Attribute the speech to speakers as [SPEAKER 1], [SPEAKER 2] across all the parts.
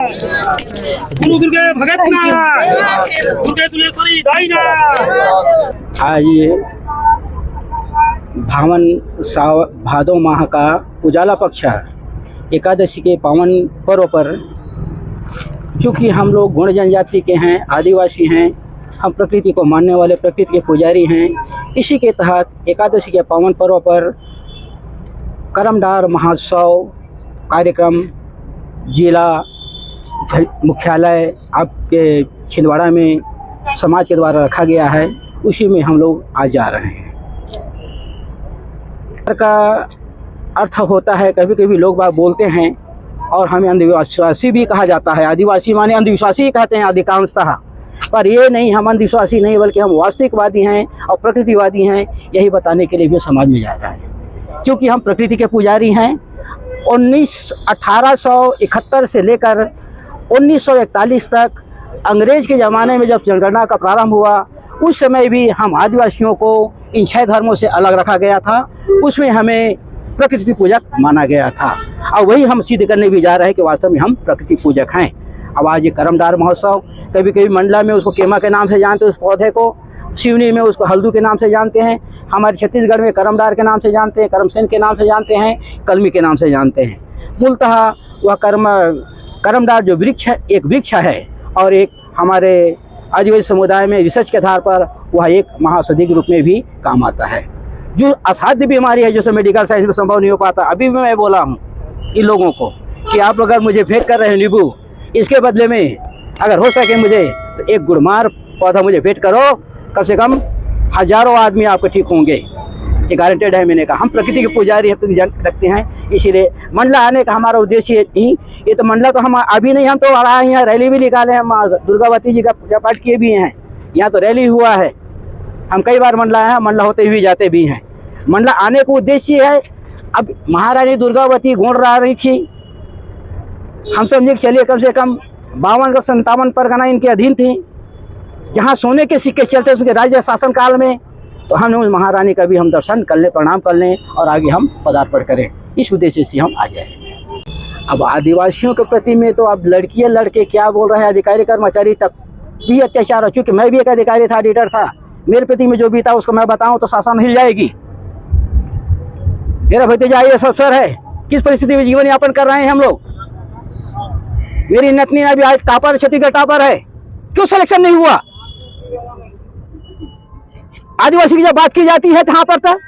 [SPEAKER 1] गुरु दुर्गे भगत ना, दुर्गे सुलेश्वरी दाई ना।
[SPEAKER 2] आज ये भादो माह का उजाला पक्ष एकादशी के पावन पर्व पर, चूँकि हम लोग गुण जनजाति के हैं, आदिवासी हैं, हम प्रकृति को मानने वाले प्रकृति के पुजारी हैं। इसी के तहत एकादशी के पावन पर्व पर करमदार महोत्सव कार्यक्रम जिला मुख्यालय आपके छिंदवाड़ा में समाज के द्वारा रखा गया है। उसी में हम लोग आज जा रहे हैं। का अर्थ होता है, कभी कभी लोग बात बोलते हैं और हमें अंधविश्वासी भी कहा जाता है। आदिवासी माने अंधविश्वासी ही कहते हैं अधिकांशतः, पर ये नहीं, हम अंधविश्वासी नहीं बल्कि हम वास्तविकवादी हैं और प्रकृतिवादी हैं। यही बताने के लिए भी समाज में जा रहा है। क्योंकि हम प्रकृति के पुजारी हैं। 1871 से लेकर 1941 तक अंग्रेज के ज़माने में जब जनगणना का प्रारंभ हुआ, उस समय भी हम आदिवासियों को इन 6 धर्मों से अलग रखा गया था। उसमें हमें प्रकृति पूजक माना गया था और वही हम सिद्ध करने भी जा रहे हैं कि वास्तव में हम प्रकृति पूजक हैं। अब आज ये करमदार महोत्सव, कभी कभी मंडला में उसको केमा के नाम से जानते हैं, उस पौधे को सिवनी में उसको हल्दू के नाम से जानते हैं, हमारे छत्तीसगढ़ में करमदार के नाम से जानते हैं, करमसेन के नाम से जानते हैं, कलमी के नाम से जानते हैं। मूलतः वह करमदार जो वृक्ष है, एक वृक्ष है और एक हमारे आदिवासी समुदाय में रिसर्च के आधार पर वह एक महाऔषधि के रूप में भी काम आता है। जो असाध्य बीमारी है, जैसे मेडिकल साइंस में संभव नहीं हो पाता, अभी भी मैं बोला हूँ इन लोगों को कि आप लोग अगर मुझे भेंट कर रहे हैं नींबू, इसके बदले में अगर हो सके मुझे तो एक गुड़मार पौधा मुझे भेंट करो, कम से कम हजारों आदमी आपके ठीक होंगे। ये गारंटेड है। मैंने कहा हम प्रकृति के पुजारी रखते हैं, इसीलिए मंडला आने का हमारा उद्देश्य नहीं। ये तो मंडला तो हम अभी नहीं, हम तो आए हैं, रैली भी निकाले हैं, माँ दुर्गावती जी का पूजा पाठ किए भी हैं, यहाँ तो रैली हुआ है। हम कई बार मंडला आए हैं, मंडला होते हुए जाते भी हैं। मंडला आने का उद्देश्य है, अब महारानी दुर्गावती गोंड रहा रही थी, हम समझे चलिए कम से कम 52 का 57 परगना इनके अधीन थी, जहाँ सोने के सिक्के चलते उसके राज्य शासन काल में। तो हम उस महारानी का भी हम दर्शन कर लें, प्रणाम कर लें और आगे हम पदार्पण करें, इस उद्देश्य से हम आ गए। अब आदिवासियों के प्रति में तो अब लड़कियां लड़के क्या बोल रहे हैं, अधिकारी कर्मचारी तक भी अत्याचार हो। चूँकि मैं भी एक अधिकारी था, एडिटर था, मेरे प्रति में जो भी था उसको मैं बताऊं तो शासन हिल जाएगी। मेरा भतीजा IAS अफसर है, किस परिस्थिति में जीवन यापन कर रहे हैं हम लोग। मेरी नतनी अभी आज टॉपर, छत्तीसगढ़ टॉपर है, क्यों सिलेक्शन नहीं हुआ। आदिवासी की जब बात की जाती है यहाँ पर तक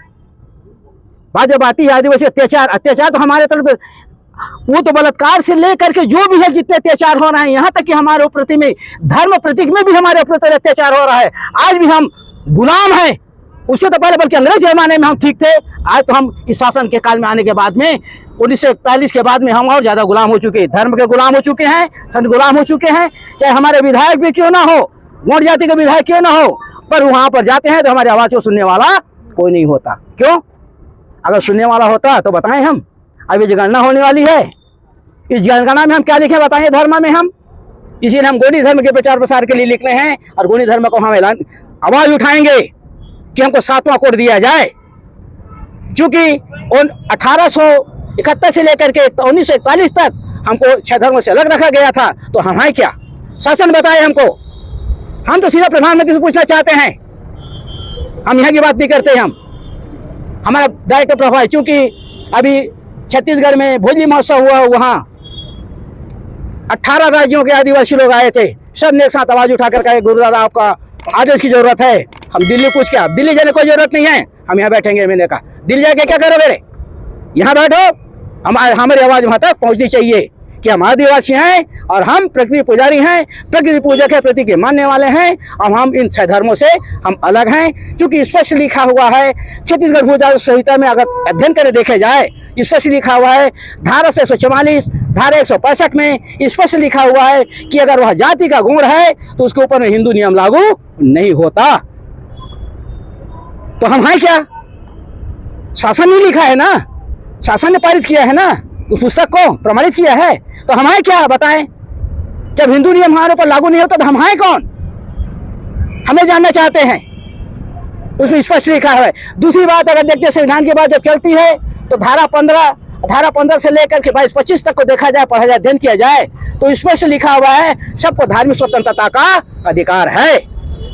[SPEAKER 2] बात जब आती है आदिवासी अत्याचार तो हमारे तरफ, वो तो बलात्कार से लेकर के जो भी है जितने अत्याचार हो रहे हैं, यहाँ तक कि हमारे प्रति में धर्म प्रतीक में भी हमारे प्रति अत्याचार हो रहा है। आज भी हम गुलाम हैं। उससे तो पहले बल्कि अंग्रेज जमाने में हम ठीक थे, आज तो हम इस शासन के काल में आने के बाद में 1941 के बाद में हम और ज्यादा गुलाम हो चुके हैं। धर्म के गुलाम हो चुके हैं, संत गुलाम हो चुके हैं। चाहे हमारे विधायक भी क्यों ना हो, गोंड जाति के विधायक क्यों ना हो, पर वहां पर जाते हैं तो हमारी आवाज को सुनने वाला कोई नहीं होता। क्यों? अगर सुनने वाला होता तो बताएं हम। अभी जनगणना होने वाली है, इस जनगणना में हम क्या लिखे बताएं धर्म में हम। इसीलिए हम गोंडी धर्म के प्रचार प्रसार के लिए लिख रहे हैं और गोंडी धर्म को हम ऐलान आवाज उठाएंगे कि हमको 7वां कोड दिया जाए। क्योंकि 1871 से लेकर के 1941 तक हमको 6 धर्मों से अलग रखा गया था, तो हम हैं क्या? शासन बताए हमको। हम तो सीधा प्रधानमंत्री से पूछना चाहते हैं, हम यहाँ की बात नहीं करते। हम हमारा डायरेक्ट प्रभाव है। क्योंकि अभी छत्तीसगढ़ में भोजली महोत्सव हुआ, वहाँ 18 राज्यों के आदिवासी लोग आए थे। सब ने एक साथ आवाज उठाकर कहा गुरुदादा आपका आदेश की जरूरत है। हम दिल्ली पूछ के, अब दिल्ली जाने कोई जरूरत नहीं है, हम यहाँ बैठेंगे। मैंने कहा दिल्ली जाके क्या करोगे, यहाँ बैठो, हमारी आवाज वहां तक पहुंचनी चाहिए कि हम आदिवासी हैं और हम प्रकृति पुजारी हैं, प्रकृति पूजक है, प्रकृति के मानने वाले हैं और हम इन 6 धर्मों से हम अलग हैं। क्योंकि स्पष्ट लिखा हुआ है छत्तीसगढ़ भूजाल संहिता में, अगर अध्ययन करे देखे जाए, स्पष्ट लिखा हुआ है धारा 144, धारा 165 में स्पष्ट लिखा हुआ है कि अगर वह जाति का गुण है तो उसके ऊपर में हिंदू नियम लागू नहीं होता। तो हम हैं क्या? शासन ने लिखा है ना, शासन ने पारित किया है ना, उस पुस्तक को प्रमाणित किया है, तो हम हैं क्या बताएं? जब हिंदू नियम हमारे ऊपर लागू नहीं होता तो हम हैं कौन? हमें जानना चाहते हैं। उसमें स्पष्ट लिखा है। दूसरी बात, अगर देखते संविधान की बात जब चलती है तो धारा 15 धारा 15 से लेकर के 22-25 तक को देखा जाए, पढ़ा जाए, अध्ययन किया जाए तो स्पष्ट लिखा हुआ है सबको धार्मिक स्वतंत्रता का अधिकार है।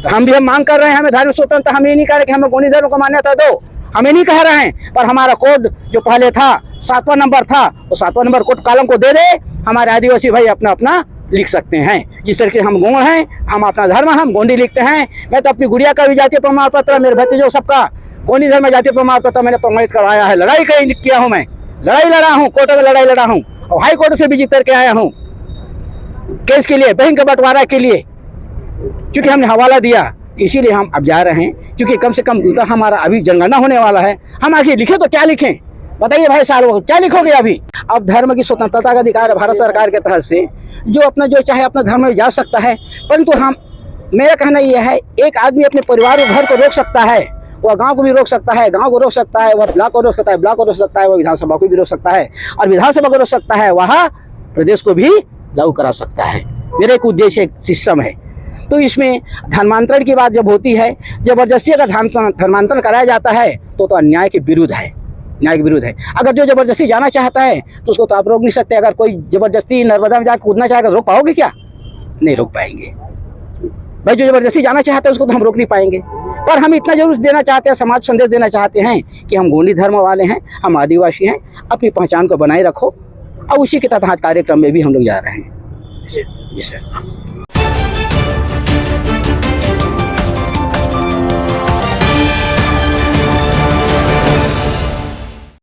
[SPEAKER 2] तो हम मांग कर रहे हैं, हमें धार्मिक स्वतंत्रता। हम ये नहीं कह रहे कि हमें गोंडी धर्म को मान्यता दो, हम ये नहीं कह रहे हैं, पर हमारा कोड जो पहले था 7वां नंबर था, वो 7वां नंबर कोड कॉलम को दे दे, हमारे आदिवासी भाई अपना अपना लिख सकते हैं। जिस तरह के हम गोंड हैं, हम अपना धर्म हम गोंडी लिखते हैं। मैं तो अपनी गुड़िया का भी जातीय प्रमाण पत्र, मेरे भतीजों सबका गोंडी धर्म में जातीय प्रमाण पत्र मैंने प्रमाणित करवाया है। लड़ाई किया हूँ, मैं लड़ाई लड़ा हूँ, कोर्ट में लड़ाई लड़ा हूँ और हाई कोर्ट से भी जीत करके आया हूँ केस के लिए, बहन के बंटवारा के लिए, क्योंकि हमने हवाला दिया। इसीलिए हम अब जा रहे हैं, क्योंकि कम से कम उनका हमारा अभी जनगणना होने वाला है। हम आगे लिखे तो क्या लिखें, बताइए भाई साहब, क्या लिखोगे अभी? अब धर्म की स्वतंत्रता का अधिकार है भारत सरकार के तहत से, जो अपना जो चाहे अपना धर्म में जा सकता है। परंतु हम, मेरा कहना यह है, एक आदमी अपने परिवार और घर को रोक सकता है, वह गांव को भी रोक सकता है, गांव को रोक सकता है, वह ब्लॉक को रोक सकता है, ब्लॉक को रोक सकता है, वह विधानसभा को भी रोक सकता है, और विधानसभा को रोक सकता है, वह प्रदेश को भी लागू करा सकता है। मेरा एक उद्देश्य, एक सिस्टम है। तो इसमें धर्मांतरण की बात जब होती है, जबरदस्ती अगर धर्मांतरण कराया जाता है तो अन्याय के विरुद्ध है, न्याय के विरुद्ध है। अगर जो जबरदस्ती जाना चाहता है तो उसको तो आप रोक नहीं सकते। अगर कोई जबरदस्ती नर्मदा में जाकर कूदना चाहेगा, रोक पाओगे क्या? नहीं रोक पाएंगे भाई। जो जबरदस्ती जाना चाहता है उसको तो हम रोक नहीं पाएंगे। पर हम इतना जरूर देना चाहते हैं, समाज संदेश देना चाहते हैं कि हम गोंडी धर्म वाले हैं, हम आदिवासी हैं, अपनी पहचान को बनाए रखो। और उसी के तहत आज कार्यक्रम में भी हम लोग जा रहे हैं। जी सर।